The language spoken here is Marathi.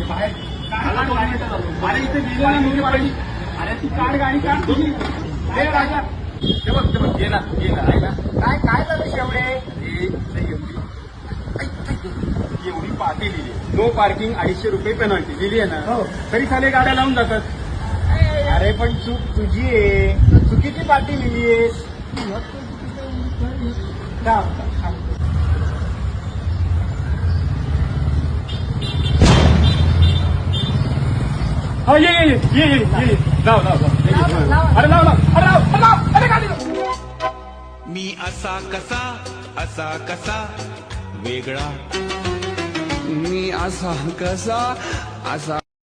बाहेर अरे इथे गेले ना मुली पाहिजे. अरे ती काढ गाडी काढ तुझी. हे राजा ते बघ गेला आहे ना. काय झालं शेवडे. एवढी पाटी लिहिली नो पार्किंग 250 रुपये पेनल्टी लिहिली आहे ना. तरी साले गाड्या लावून जातात. अरे पण चूक तुझी आहे. चुकीची पाटी लिहिली आहेस. हो ये जाऊ अरे लाव अरे गाडी मी असा कसा वेगळा. मी असा कसा